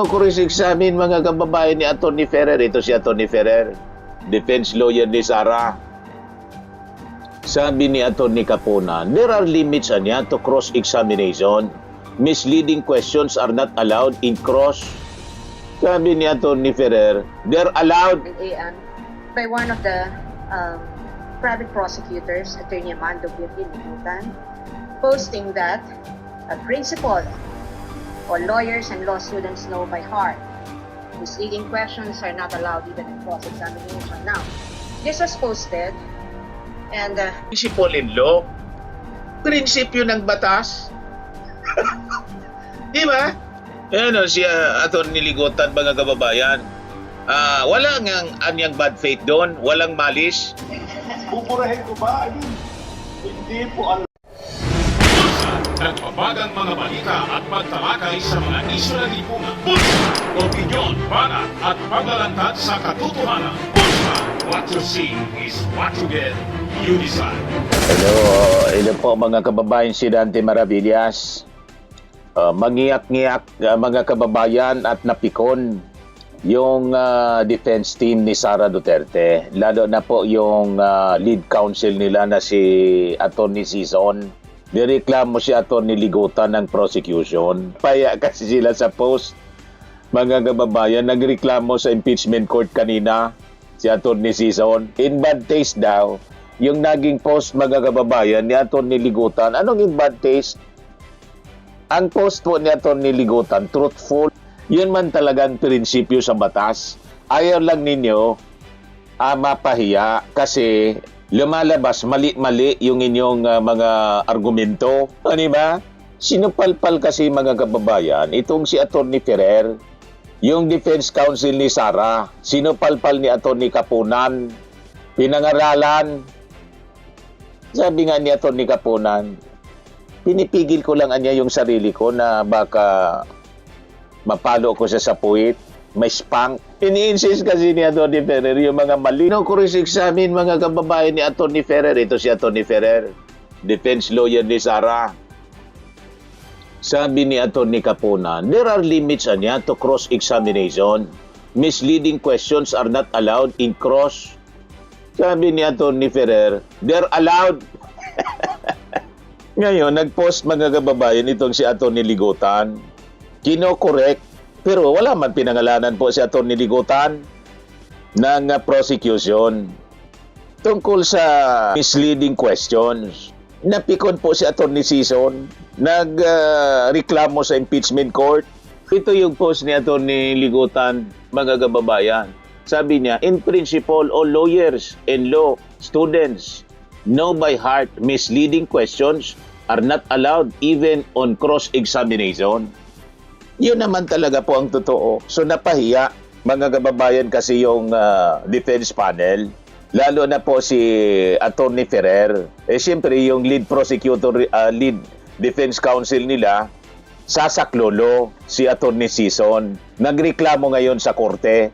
Cross examine mga kababayan ni Atty. Ferrer. Ito si Atty. Ferrer, defense lawyer ni Sara. Sabi ni Atty. Capona, there are limits niya to cross-examination. Misleading questions are not allowed in cross. Sabi ni Atty. Ferrer, they're allowed. By one of the private prosecutors, Attorney Amando Birkin-Libutan, posting that a principal or lawyers and law students know by heart. Misleading questions are not allowed even in cross-examination. Now, this was posted and Principle in law, prinsipyo ng batas. Di ba? Ano si Atty. Ligotan, mga kababayan. Wala ngang anyang bad faith doon, walang malis. Pupurahin ko ba? Hindi po alam. Nagbabagang mga balita at pagtalakay sa mga isyu ng lipunan. Pulsa! Opinyon, banat at paglalantad sa katotohanan. Pulsa! What you see is what you get. You decide. Hello po mga kababayan, si Dante Maravillas. Mangiyak-ngiyak mga kababayan at napikon yung defense team ni Sara Duterte. Lalo na po yung lead counsel nila na si Atty. Sison. Nireklamo si Atty. Ligotan ng prosecution. Paya kasi sila sa post. Mga kababayan, nagreklamo sa impeachment court kanina si Atty. Sison. In bad taste daw, yung naging post, mga kababayan, ni Atty. Ligotan. Anong in bad taste? Ang post po ni Atty. Ligotan, truthful. Yun man talagang prinsipyo sa batas. Ayaw lang ninyo mapahiya kasi lumalabas mali-mali yung inyong mga argumento. Ano ba? Sinupalpal kasi, mga kababayan, itong si Atty. Ferrer, yung defense counsel ni Sara, sinupalpal ni Atty. Caponan, pinangaralan. Sabi nga ni Atty. Caponan, pinipigil ko lang anya yung sarili ko na baka mapalo ko sa puwit, may spank. Ini-insist kasi ni Atty. Ferrer yung mga mali. Cross-examine mga kababayan ni Atty. Ferrer. Ito si Atty. Ferrer, defense lawyer ni Sara. Sabi ni Atty. Capona, there are limits niya to cross-examination. Misleading questions are not allowed in cross. Sabi ni Atty. Ferrer, they're allowed. Ngayon, nag-post mga kababayan itong si Atty. Ligotan. Kino-correct, pero wala man pinangalanan po si Atty. Ligotan ng prosecution tungkol sa misleading questions. Napikon po si Atty. Sison, nagreklamo sa impeachment court. Ito yung post ni Atty. Ligotan, mga kababayan. Sabi niya, in principle, all lawyers and law students know by heart misleading questions are not allowed even on cross-examination. Yun naman talaga po ang totoo. So napahiya, mga kababayan, kasi yung defense panel, lalo na po si Atty. Ferrer. Siyempre yung lead prosecutor, lead defense counsel nila, sasaklolo si Atty. Sison. Nagreklamo ngayon sa korte,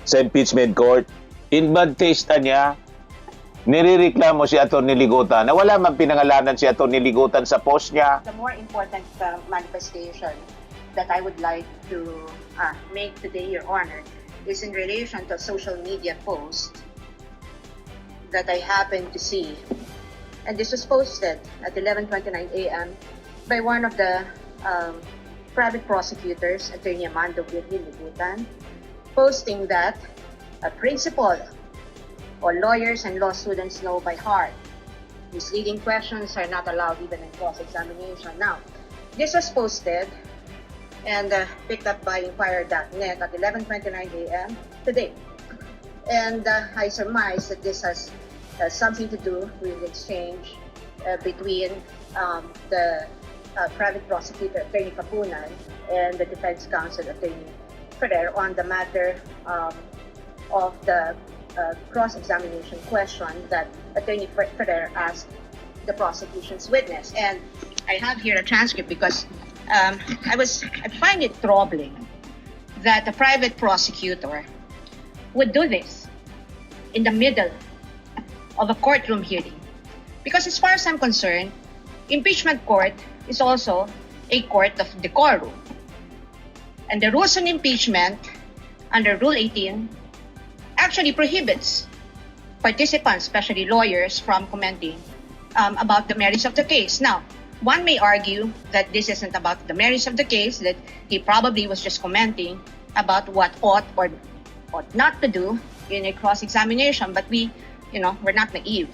sa impeachment court. In bad taste niya, nirereklamo si Atty. Ligotan na wala man pinangalanan si Atty. Ligotan sa post niya. the more important manifestation that I would like to make today, Your Honor, is in relation to a social media post that I happened to see. And this was posted at 11:29 a.m. by one of the private prosecutors, Attorney Amando Birkin-Libutan, posting that a principal or lawyers and law students know by heart. Misleading questions are not allowed even in cross-examination. Now, this was posted and picked up by Inquirer.net at 11:29 a.m. today. And I surmise that this has something to do with the exchange between the private prosecutor, Attorney Caponan, and the defense counsel, Attorney Ferrer, on the matter of the cross-examination question that Attorney Ferrer asked the prosecution's witness. And I have here a transcript because I find it troubling that the private prosecutor would do this in the middle of a courtroom hearing. Because as far as I'm concerned, impeachment court is also a court of decorum. And the rules on impeachment under Rule 18 actually prohibits participants, especially lawyers, from commenting about the merits of the case. Now, one may argue that this isn't about the merits of the case, that he probably was just commenting about what ought or ought not to do in a cross-examination, but we're not naive.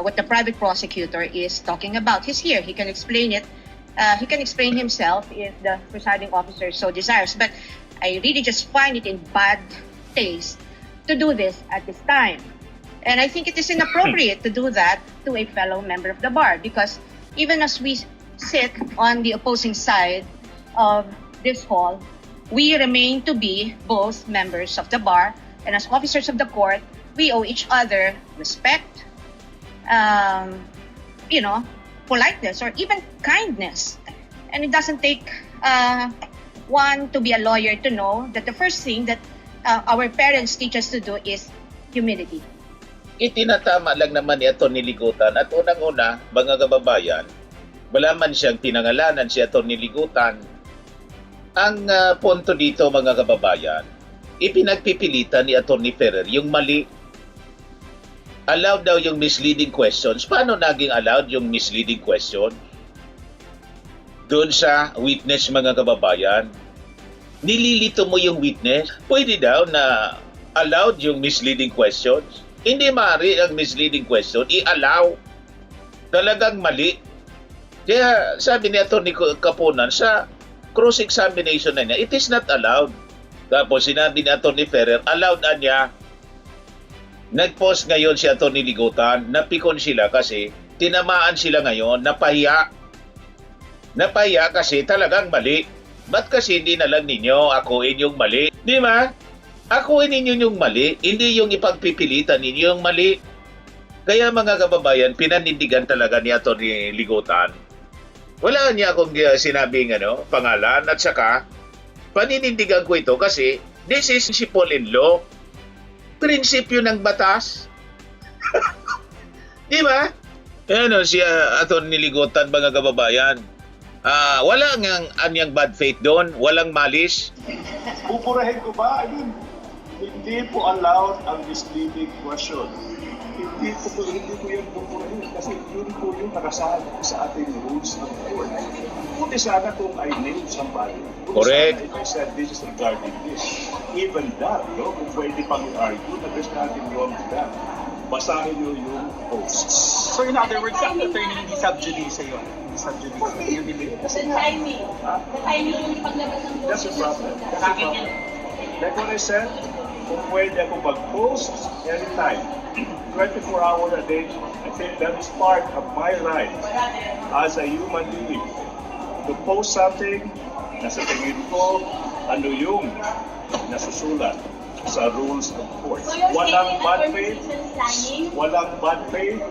What the private prosecutor is talking about, he's here, he can explain it. He can explain himself if the presiding officer so desires, but I really just find it in bad taste to do this at this time. And I think it is inappropriate to do that to a fellow member of the bar, because even as we sit on the opposing side of this hall, we remain to be both members of the bar, and as officers of the court, we owe each other respect, politeness, or even kindness. And it doesn't take one to be a lawyer to know that the first thing that our parents teach us to do is humility. Itinatama lang naman ni Atty. Ligutan at unang-una, mga kababayan, wala man siyang pinangalanan si Atty. Ligutan. Ang punto dito, mga kababayan, ipinagpipilitan ni Atty. Ferrer yung mali. Allowed daw yung misleading questions. Paano naging allowed yung misleading question? Doon sa witness, mga kababayan, nililito mo yung witness. Pwede daw na allowed yung misleading questions. Hindi maaari ang misleading question i-allow. Talagang mali. Kaya sabi ni Atty. Kapunan sa cross-examination na niya, it is not allowed. Tapos sinabi ni Atty. Ferrer, allowed niya. Nag-post ngayon si Atty. Ligutan, napikon sila kasi tinamaan sila ngayon, napahiya. Napahiya kasi talagang mali. Ba't kasi hindi na lang ninyo akuin yung mali? Di ba? Akuin ninyo yung mali, hindi yung ipagpipilitan ninyo yung mali. Kaya mga kababayan, pinanindigan talaga ni Atty. Ligutan. Wala niya akong sinabing pangalan, at saka paninindigan ko ito kasi this is principle in law. Prinsipyo ng batas. Di ba? Si Atty. Ligutan, mga kababayan. Wala anyang bad faith doon, walang malis. Pupurahin ko ba? Hindi po allowed ang misleading question. Hindi ko yan pupurahin kasi yun po yung nakasaad sa ating rules ng court. Buti sana kung I named somebody. Correct. If I said this is regarding this. Even that, kung pwede pang i-argue na there's nothing wrong with that. Basahin nyo yung posts. So in other words, attorney, hindi sub-judice yun. Hindi sub-judice. Yung debate. The timing. The timing yung paglabas ng post. That's a problem. Like what I said, kung pwede ako mag-post anytime, 24 hours a day, I think that is part of my right as a human being. To post something, nasa tingin ko, ano yung nasusulat sa rules of court. So you're Walang saying bad that faith, planning? walang bad faith,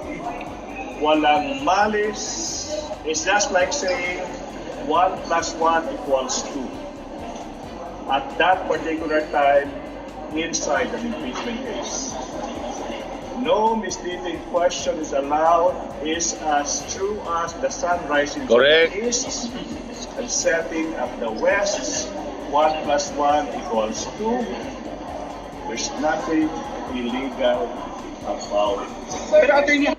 walang malice. It's just like saying 1 + 1 = 2. At that particular time, inside an impeachment case. No misleading question is allowed, is as true as the sun rising from Correct. the east and setting at the west. 1 + 1 = 2. There's nothing illegal about it. Pero attorney,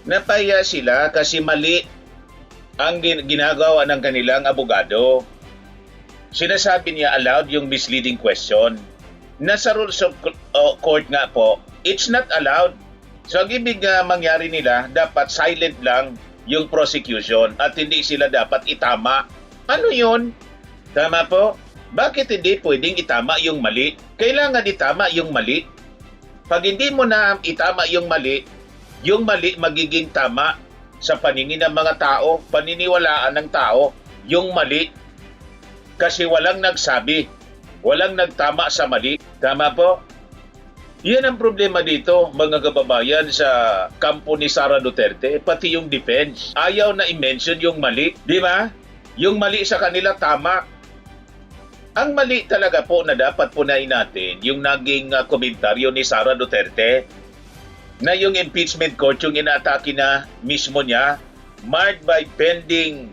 Napahiya sila kasi mali ang ginagawa ng kanilang abogado. Sinasabi niya allowed yung misleading question. Nasa rules of court nga po, it's not allowed. So ang ibig mangyari nila, dapat silent lang yung prosecution at hindi sila dapat itama. Ano yun? Tama po? Bakit hindi pwedeng itama yung mali? Kailangan itama yung mali. Pag hindi mo na itama yung mali magiging tama sa paningin ng mga tao, paniniwalaan ng tao, yung mali. Kasi walang nagsabi, walang nagtama sa mali. Tama po? Yan ang problema dito, mga kababayan, sa kampo ni Sara Duterte, pati yung defense. Ayaw na i-mention yung mali, di ba? Yung mali sa kanila, tama. Ang mali talaga po na dapat punayin natin, yung naging komentaryo ni Sara Duterte, na yung impeachment court, yung inaatake na mismo niya, marked by pending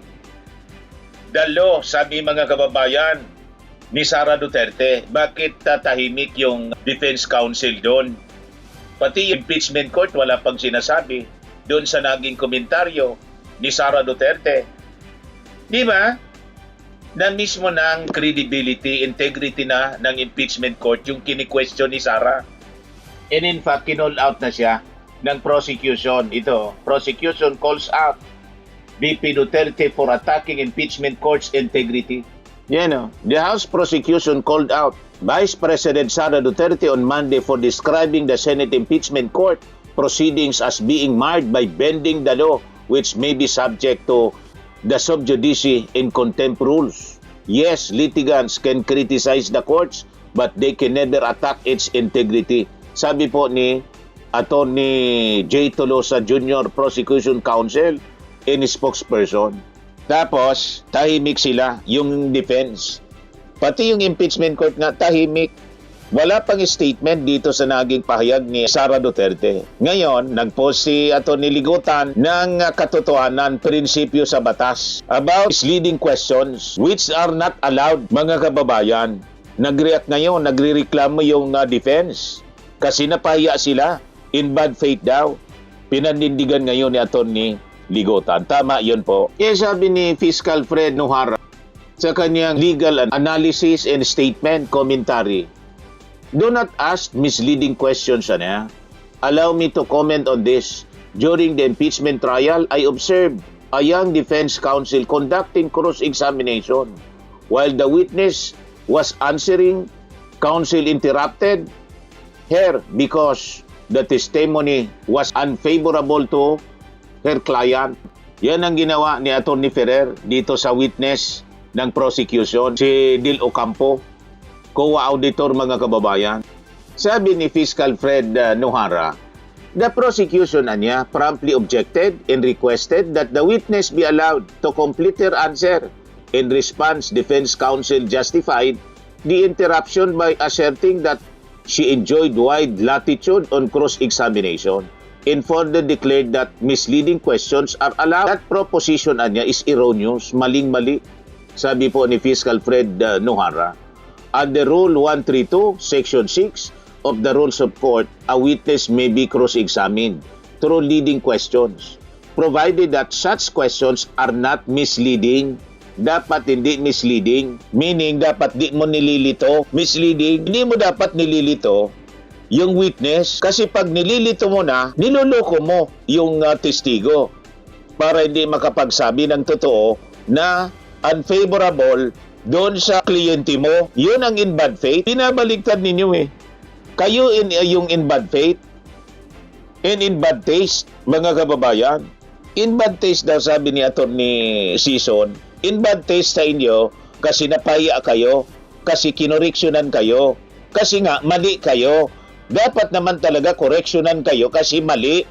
Dalo, sabi mga kababayan ni Sara Duterte. Bakit tahimik yung defense counsel doon? Pati yung impeachment court wala pang sinasabi doon sa naging komentaryo ni Sara Duterte. Di ba? Na mismo ng credibility, integrity na ng impeachment court yung kini-question ni Sara. And in fact, kinall out na siya ng prosecution. Ito, prosecution calls out VP Duterte for attacking impeachment court's integrity. Yan o. The House prosecution called out Vice President Sara Duterte on Monday for describing the Senate impeachment court proceedings as being marred by bending the law, which may be subject to the sub judice in contempt rules. Yes, litigants can criticize the courts, but they can never attack its integrity. Sabi po ni Attorney J. Tolosa Jr., Prosecution Counsel, in spokesperson. Tapos, tahimik sila, yung defense. Pati yung impeachment court nga, tahimik. Wala pang statement dito sa naging pahayag ni Sara Duterte. Ngayon, nag-post si Atty. Ligotan ng katotohanan, prinsipyo sa batas about misleading questions which are not allowed, mga kababayan. Nag-react ngayon, nagre-reklamo yung defense kasi napahiya sila. In bad faith daw. Pinanindigan ngayon ni Atty. Ligotan. Tama yun po. Kaya sabi ni Fiscal Fred Nuhara sa kanyang legal analysis and statement commentary, do not ask misleading questions, Anya. Allow me to comment on this. During the impeachment trial, I observed a young defense counsel conducting cross-examination. While the witness was answering, counsel interrupted her because the testimony was unfavorable to her client. Yan ang ginawa ni Atty. Ferrer dito sa witness ng prosecution, si Dil Ocampo, COA auditor, mga kababayan. Sabi ni Fiscal Fred Nuhara, the prosecution niya promptly objected and requested that the witness be allowed to complete her answer. In response, defense counsel justified the interruption by asserting that she enjoyed wide latitude on cross-examination and further declared that misleading questions are allowed. That proposition niya is erroneous, maling-mali, sabi po ni Fiscal Fred Nuhara. Under Rule 132, Section 6 of the Rules of Court, a witness may be cross-examined through leading questions, provided that such questions are not misleading. Dapat hindi misleading, meaning dapat di mo nililito. Misleading, hindi mo dapat nililito yung witness, kasi pag nililito mo na, niloloko mo yung testigo para hindi makapagsabi ng totoo na unfavorable doon sa kliyente mo. Yun ang in bad faith. Pinabaliktad ninyo eh. Kayo yung in bad faith and in bad taste, mga kababayan. In bad taste daw, sabi ni Atty. Sison, in bad taste sa inyo kasi napahiya kayo, kasi kinoreksyonan kayo, kasi nga mali kayo. Dapat naman talaga koreksyonan kayo kasi mali.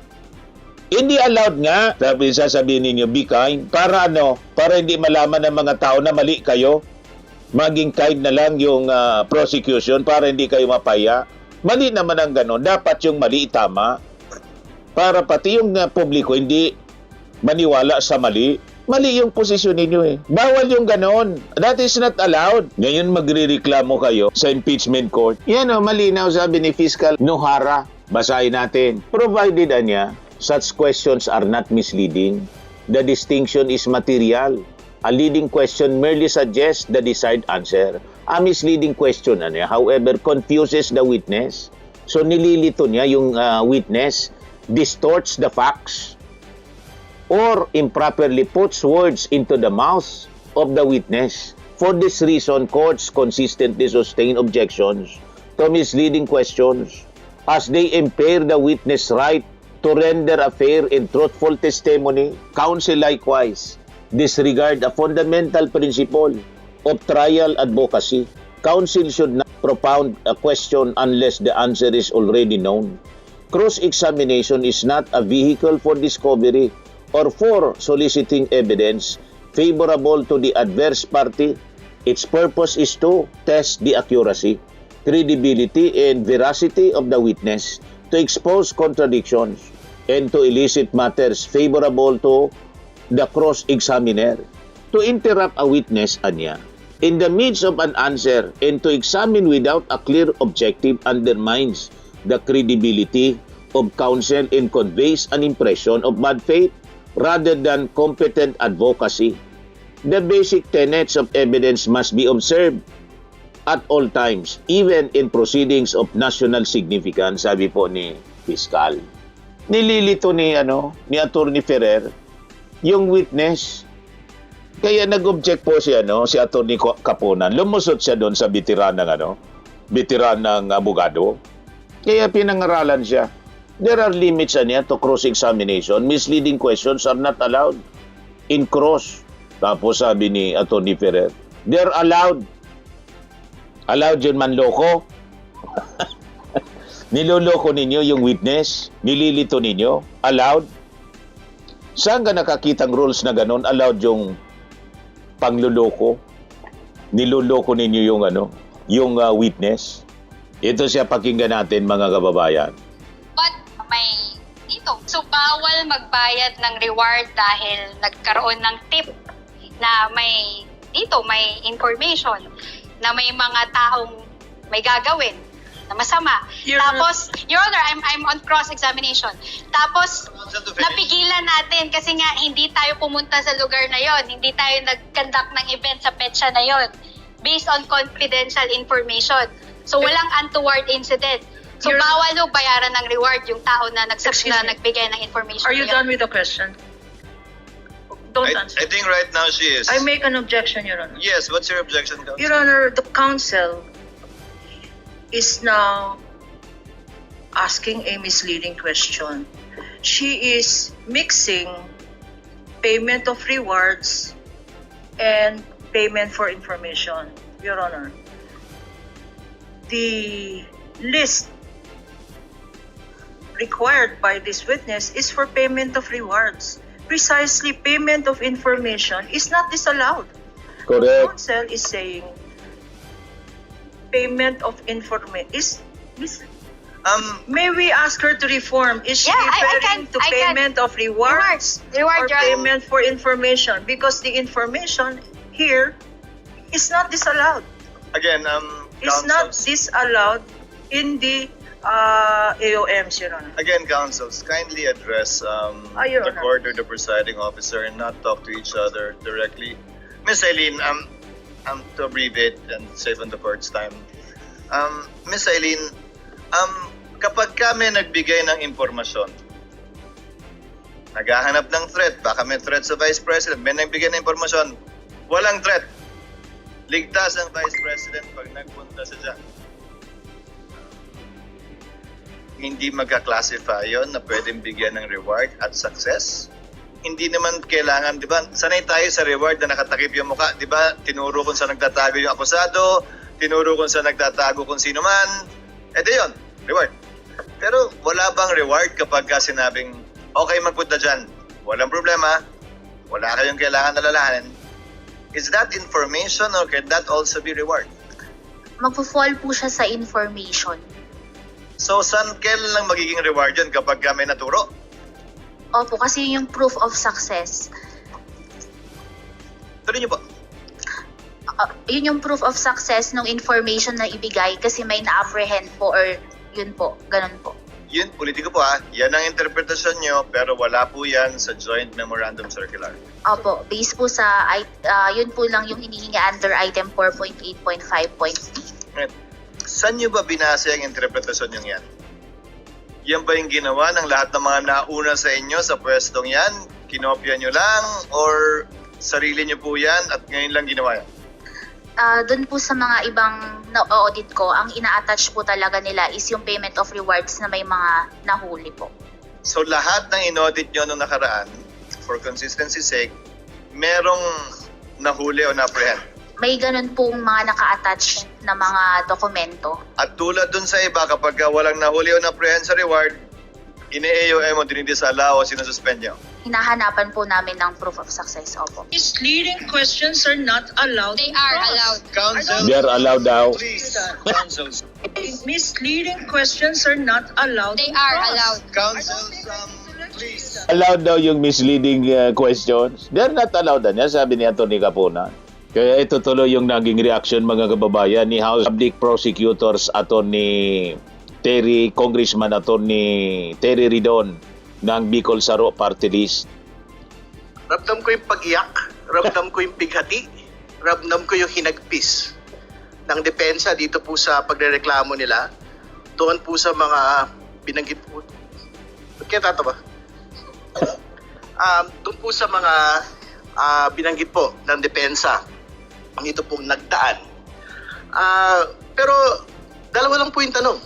Hindi allowed nga. Sasabihin ninyo, be kind. Para ano? Para hindi malaman ng mga tao na mali kayo. Maging kind na lang yung prosecution para hindi kayo mapaya. Mali naman ang gano'n. Dapat yung mali tama. Para pati yung publiko hindi maniwala sa mali. Mali yung posisyon ninyo eh. Bawal yung gano'n. That is not allowed. Ngayon magre-reklamo kayo sa impeachment court. Yan o, malinaw, sabi ni Fiscal Nuhara. Basahin natin. Provided niya, such questions are not misleading. The distinction is material. A leading question merely suggests the desired answer. A misleading question, however, confuses the witness. So nililito niya yung witness, distorts the facts, or improperly puts words into the mouth of the witness. For this reason, courts consistently sustain objections to misleading questions as they impair the witness' right to render a fair and truthful testimony. Counsel likewise disregard a fundamental principle of trial advocacy. Counsel should not propound a question unless the answer is already known. Cross-examination is not a vehicle for discovery or for soliciting evidence favorable to the adverse party. Its purpose is to test the accuracy, credibility, and veracity of the witness, to expose contradictions, and to elicit matters favorable to the cross-examiner. to interrupt a witness, anya, in the midst of an answer and to examine without a clear objective undermines the credibility of counsel and conveys an impression of bad faith rather than competent advocacy. The basic tenets of evidence must be observed at all times, even in proceedings of national significance, sabi po ni Piskal. Nililito ni Attorney Ferrer yung witness. Kaya nag-object po si Attorney Caponan. Lumusot siya doon sa veteranang abogado. Kaya pinangaralan siya. There are limits to cross-examination. Misleading questions are not allowed in cross. Tapos sabi ni Attorney Ferrer, they're allowed. Allowed yun manloko. Niloloko ninyo yung witness. Nililito ninyo. Allowed. Saan ka nakakitang rules na ganon? Allowed yung pangluloko. Niloloko ninyo yung witness. Ito siya, pakinggan natin mga kababayan. But may dito. So bawal magbayad ng reward dahil nagkaroon ng tip na may information na may mga taong may gagawin na masama. Tapos, Your Honor, I'm on cross-examination. Tapos, napigilan natin kasi nga hindi tayo pumunta sa lugar na yon, hindi tayo nag-conduct ng event sa petsa na yon based on confidential information. So, walang untoward incident. So, bawal bayaran ng reward yung tao na nagbigay ng information. Are you done with the question? Don't answer. I think right now she is. I make an objection, Your Honor. Yes, what's your objection, Counsel? Your Honor, the counsel is now asking a misleading question. She is mixing payment of rewards and payment for information, Your Honor. The list required by this witness is for payment of rewards. Precisely, payment of information is not disallowed. Correct. Counsel is saying payment of information is. May we ask her to reform? Is she referring to payment of rewards or payment for information? Because the information here is not disallowed. Again, It's not counsels. disallowed in the AOMs, Your Honor. Again, counsels, kindly address Your the Honor. court or the presiding officer and not talk to each other directly. Miss Eileen, to abbreviate and save on the court's time. Miss Eileen, kapag kami nagbigay ng impormasyon, naghahanap ng threat, baka may threat sa Vice President, may nagbigay ng impormasyon, walang threat. Ligtas ang Vice President pag nagpunta sa dyan. Hindi magka-classify yon na pwedeng bigyan ng reward at success. Hindi naman kailangan, di ba? Sanay tayo sa reward na nakatakip yung mukha. Di ba? Tinuro kung saan nagtatago yung akusado, tinuro kung saan nagtatago kung sino man. Ito yun, reward. Pero wala bang reward kapag sinabing, okay, magpunta dyan. Walang problema. Wala kayong kailangan alalahanin. Is that information or can that also be reward? Magpo-fall po siya sa information. So, saan kailan lang magiging reward yun kapag may naturo? Opo, kasi yun yung proof of success. Tuloy niyo po. Yun yung proof of success ng information na ibigay kasi may na-apprehend po or yun po, ganun po. Yun, politiko po yan ang interpretasyon nyo, pero wala po yan sa Joint Memorandum Circular. Opo, based po sa, yun po lang yung hinihingi under item 4.8.5.d. Right. Saan nyo ba binasa ang interpretasyon nyo yan? Yan ba yung ginawa ng lahat ng mga nauna sa inyo sa pwestong yan? Kinopya nyo lang? Or sarili nyo po yan at ngayon lang ginawa yan? Doon po sa mga ibang na-audit ko, ang ina-attach po talaga nila is yung payment of rewards na may mga nahuli po. So lahat ng in-audit nyo nung nakaraan, for consistency's sake, merong nahuli o na-apprehend? May ganun pong mga naka-attach na mga dokumento. At tulad dun sa iba, kapag walang nahuli o na-apprehend sa reward, ine-AOM o dinidisala o sinususpend nyo? Hinahanapan po namin ng proof of success, opo. Misleading questions are not allowed. They are allowed. Counsel, They're allowed daw. please. Counsels, Misleading questions are not allowed. They are allowed. counsels, please. allowed daw yung misleading questions. They're not allowed na, sabi ni Atty. Capunan. Kaya ito tuloy yung naging reaction mga kababayan ni House Public Prosecutors Atty. Congressman Atty. Terry Ridon ng Bicol Saro Party List. Ramdam ko yung pag-iyak, ramdam ko yung bighati, ramdam ko yung hinagpis ng depensa dito po sa pagrereklamo nila. Doon po sa mga binanggit po. Kaya tatawa? Doon po sa mga binanggit po ng depensa ang ito pong nagdaan. Pero dalawa lang po yung tanong.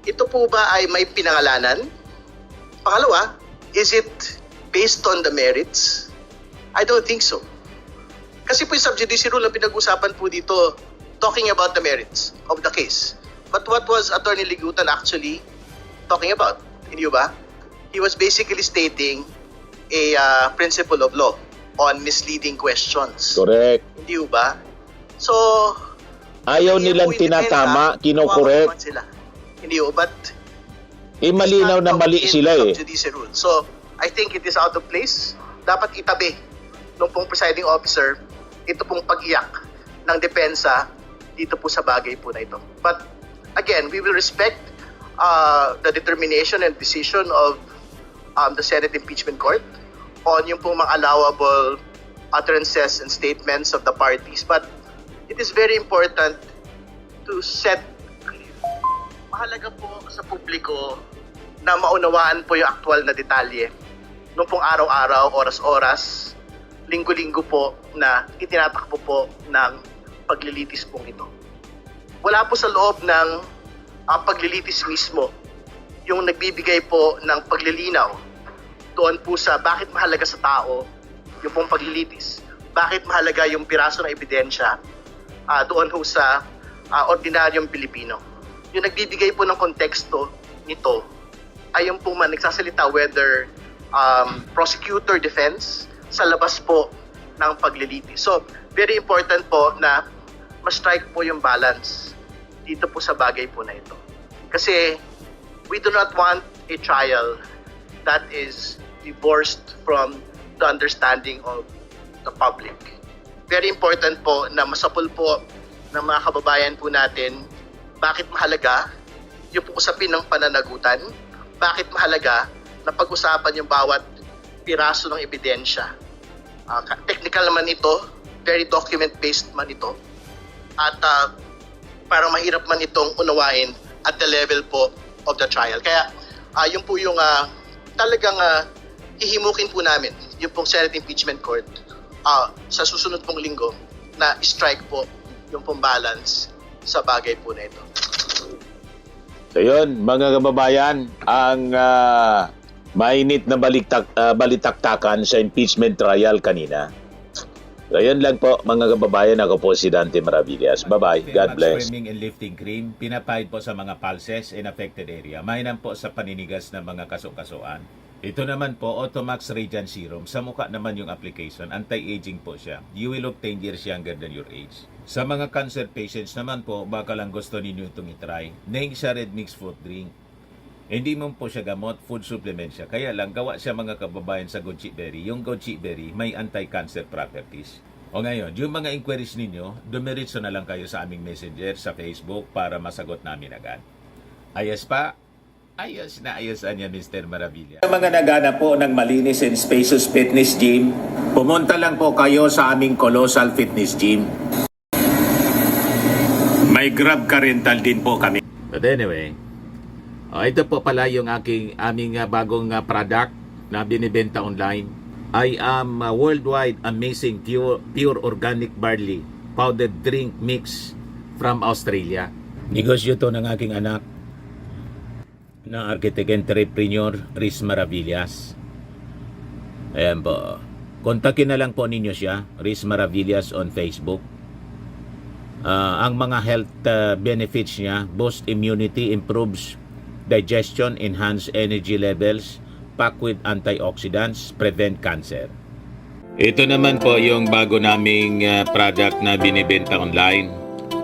Ito po ba ay may pinangalanan? Pangalawa, is it based on the merits? I don't think so. Kasi po yung sub-judice rule ang pinag-usapan po dito talking about the merits of the case. But what was Attorney Ligutan actually talking about? Hindi ba? He was basically stating a principle of law on misleading questions. Correct. Hindi ba? So, Ayaw nilang tinatama, kinukorek. Hindi ba? But Malinaw na mali sila eh. Judicial rule. So, I think it is out of place. Dapat itabi nung pong presiding officer ito pong pag-iyak ng depensa dito po sa bagay po na ito. But again, we will respect the determination and decision of the Senate Impeachment Court on yung pong mga allowable utterances and statements of the parties. But it is very important to set clear. Mahalaga po sa publiko na maunawaan po yung aktual na detalye nung pong araw-araw, oras-oras, linggo-linggo po na itinatakbo po ng paglilitis pong ito. Wala po sa loob ng paglilitis mismo yung nagbibigay po ng paglilinaw doon po sa bakit mahalaga sa tao yung pong paglilitis. Bakit mahalaga yung piraso ng ebidensya doon po sa ordinaryong Pilipino. Yung nagbibigay po ng konteksto nito ay yung pong nagsasalita whether prosecutor defense sa labas po ng paglilitis. So, very important po na ma-strike po yung balance dito po sa bagay po na ito. Kasi we do not want a trial that is divorced from the understanding of the public. Very important po na masapul po ng mga kababayan po natin bakit mahalaga yung usapin ng pananagutan, bakit mahalaga na pag-usapan yung bawat piraso ng ebidensya. Technical naman ito, very document-based man ito, at parang mahirap man itong unawain at the level po of the trial. Kaya yun po yung talagang hihimukin po namin, yung pong Senate Impeachment Court sa susunod pong linggo na strike po yung pong balance sa bagay po na ito. So yun, mga kababayan, ang mainit na balitaktakan sa impeachment trial kanina. So yun lang po mga kababayan, ako po si Dante Maravillas. Bye-bye, God bless. Swimming and lifting cream, pinapahid po sa mga pulses in affected area. Mainam po sa paninigas ng mga kaso-kasuan. Ito naman po, Automax Radiant Serum. Sa mukha naman yung application, anti-aging po siya. You will look 10 years younger than your age. Sa mga cancer patients naman po, baka lang gusto ninyo itong itry. Neng siya red mixed fruit drink. Hindi mo po siya gamot, food supplement siya. Kaya lang, gawa siya mga kababayan sa goji berry. Yung goji berry, may anti-cancer properties. O ngayon, yung mga inquiries ninyo, dumiritso na lang kayo sa aming messenger sa Facebook para masagot namin agad. Ayos pa? Ayos na ayos niya, Mr. Maravilla. Sa mga naghanap po ng malinis and spacious fitness gym, pumunta lang po kayo sa aming Colossal Fitness Gym. May Grab car rental din po kami. But anyway, ito po pala yung aming bagong product na binibenta online. I am worldwide amazing pure organic barley powdered drink mix from Australia. Negosyo to ng aking anak na architect entrepreneur Riz Maravillas. Ayan po. Kontakin na lang po ninyo siya, Riz Maravillas on Facebook. Ang mga health benefits niya, boost immunity, improves digestion, enhance energy levels, packed with antioxidants, prevent cancer. Ito naman po yung bago naming product na binibenta online.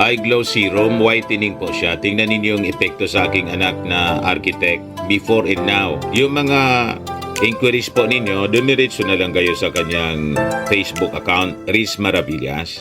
Eye Glow Serum, whitening po siya. Tingnan ninyo yung epekto sa aking anak na architect before and now. Yung mga inquiries po ninyo, dumiretso na lang kayo sa kanyang Facebook account, Riz Maravillas.